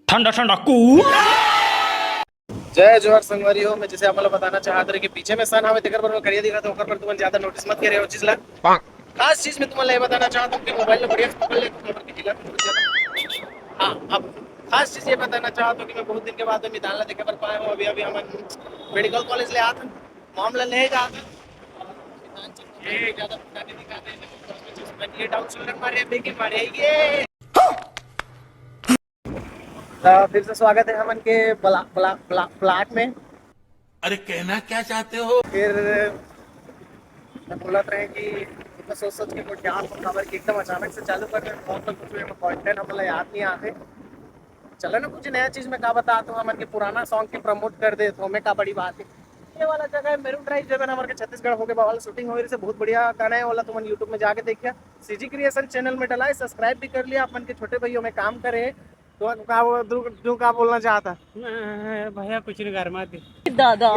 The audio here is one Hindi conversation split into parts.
ठंडा ठंडा कू जय जोहर संगवारी हो। मैं जैसे आपको बताना चाहता रहे कि पीछे में सन हमें तेकर पर करिया दिखा तो ओकर पर तुम ज्यादा नोटिस मत करे हो चीज ला। खास चीज में तुम्हें ये बताना चाहता हूं कि मोबाइल में बढ़िया पकड़ ले खबर की जिला। हां अब खास चीज ये बताना चाहता हूं कि मैं बहुत दिन के बाद में मितान देखे पर पाया हूं। अभी अभी हम मेडिकल कॉलेज ले आते मामला ले जाते ये ज्यादा बताने दिखाते हैं ये डाउन शोल्डर मारे ब्रेकिंग मारे ये। फिर से स्वागत है हमन के प्लाट में। अरे कहना क्या चाहते हो? फिर मैं बोला रहे कि इतना सोच के कुछ याद खबर की एकदम अचानक से चालू कर रहे बहुत लोग कुछ कंटेंट हमें याद नहीं आते। चलो ना कुछ नया चीज में का बता तो हमन के पुराना सॉन्ग के प्रमोट कर दे तो हमें का बड़ी बात है। ये वाला जगह है मेरू ड्राइव जगह हमारे के छत्तीसगढ़ हो के बवाल शूटिंग हो रही से बहुत बढ़िया गाना है वाला तुम यूट्यूब में जाके देखिए। सीजी क्रिएशन चैनल में डला है सब्सक्राइब भी कर लिया। अपन के छोटे भाइयों में काम करे तो का बोलना चाहता भैया कुछ नहीं घर में दादा।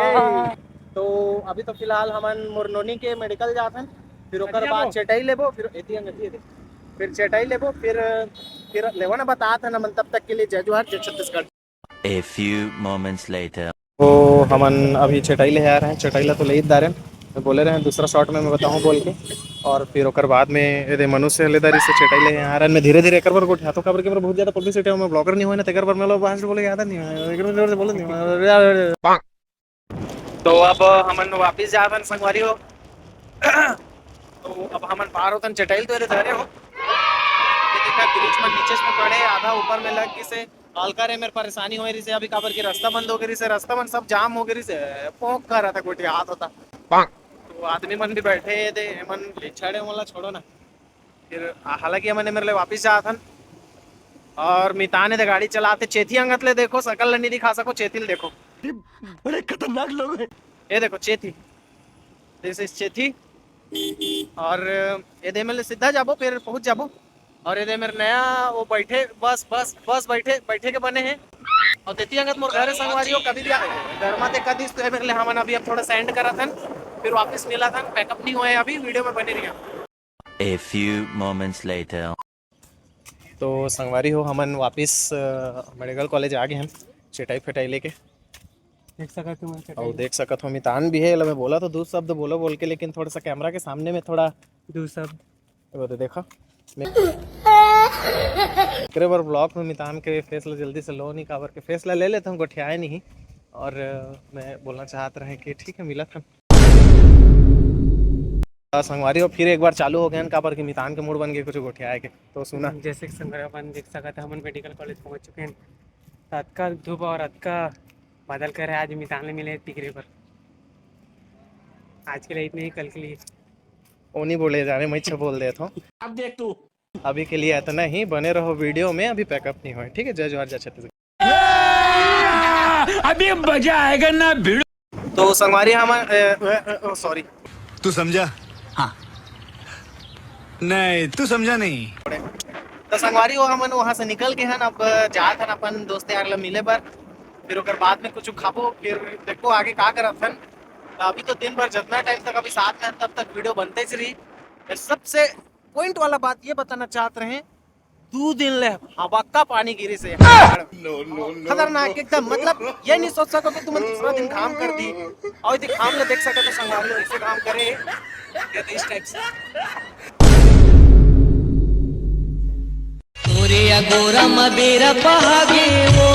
तो अभी तो फिलहाल हमन मुरनोनी के मेडिकल जाथन फिर ओकर बाद चेटाई लेबो फिर चेटाई लेबो फिर लेवो ना बतात है ना मन तब तक के लिए जय जोहार जय Chhattisgarh. A few moments later. तो हमन अभी चेटाई ले आ रहे हैं। चेटाई ला तो ले ही दारे तो बोले रहे हैं दूसरा शॉट में मैं बताऊं बोल के और फिर ओकर बाद में यदि मनुष्य लेदारी से चेटाई ले आ रहे हैं। मैं धीरे धीरे एकर पर को उठातो काबर के बहुत ज्यादा पब्लिसिटी है। मैं ब्लॉगर नहीं हुआ ना तेकर पर मैं लोग बाहर से बोले याद नहीं है एकर में बोले नहीं। तो अब हमन वापस जावन संगवारी हो। तो अब हमन पार होतन चेटाई तो धरे हो ये देखा ब्रिज में नीचे में पड़े आधा ऊपर में लग से हल्का रे मेरे परेशानी हो रही से अभी काबर की रास्ता बंद हो गई से रास्ता मन सब जाम हो गई से पोंक कर रहा था कोई हाथ होता तो आदमी मन भी बैठे थे मन छड़े वाला छोड़ो ना। फिर हालांकि हमने मेरे लिए वापस जाथन और मिताने दे गाड़ी चलाते चेथी अंगत ले देखो सकल नहीं दिखा सको चेथिल देखो बड़े खतरनाक लोग हैं। ये देखो चेथी दिस इज चेथी और ये दे में सीधा जाबो फिर पहुंच जाबो और ये मेरे नया वो बैठे बस बैठे के बने हैं और देती अंगत मोर घर संगवारी हो कभी भी घर में देखा दिस तो मेरे लिए हमन अभी अब थोड़ा सेंड करा था फिर वापस मिला था पैकअप नहीं हुआ है अभी वीडियो में बने रहिए। A few moments later. तो संगवारी हो हमन वापस मेडिकल कॉलेज आ गए हैं चेटाई फेटाई लेके देख सका तुम और देख सकत हो मितान भी है मैं बोला तो दो शब्द बोल के लेकिन थोड़ा सा कैमरा के सामने में थोड़ा दो शब्द वो तो देखा बार ब्लॉक में मितान के फैसला जल्दी से लो नहीं काबर के फैसला ले लेता हूँ गोठियाए नहीं और मैं बोलना चाहता रहे कि ठीक है मिला था संगवारी हो फिर एक बार चालू हो गया काबर के मितान के मूड बन गए कुछ गोठियाए के तो सुना जैसे संगवारी देख सका था हम मेडिकल कॉलेज पहुंच चुके हैं। रात धूप और रात का बादल कर है आज मितान मिले टिकरी पर आज के लिए इतने ही कल के लिए वो नहीं बोले जाने मैं अच्छा बोल देता हूँ। अब देख तू अभी के लिए इतना ही बने रहो वीडियो में अभी पैकअप नहीं हुआ ठीक है। जय जोहार जय छत्तीसगढ़। अभी मजा आएगा ना भिड़। तो संगवारी हम सॉरी तू समझा? हाँ नहीं तू समझा नहीं। तो संगवारी हो हमन वहाँ से निकल के हन अब जात हन अपन दोस्त यार ला मिले पर फिर ओकर बाद में कुछ खाबो फिर देखो आगे का करत हन। अभी तो दिन भर जितना टाइम तक अभी साथ में तब तक वीडियो बनते ही रही। सबसे पॉइंट वाला बात ये बताना चाहते हैं 2 दिन ले हवा का पानी गिरी से खतरनाक एकदम मतलब ये नहीं सोच सको कि तुम दूसरा दिन काम कर दी और यदि काम ले देख सको तो संगवारी ऐसे काम करे इस टाइप से गोरा मबेरा पहागे वो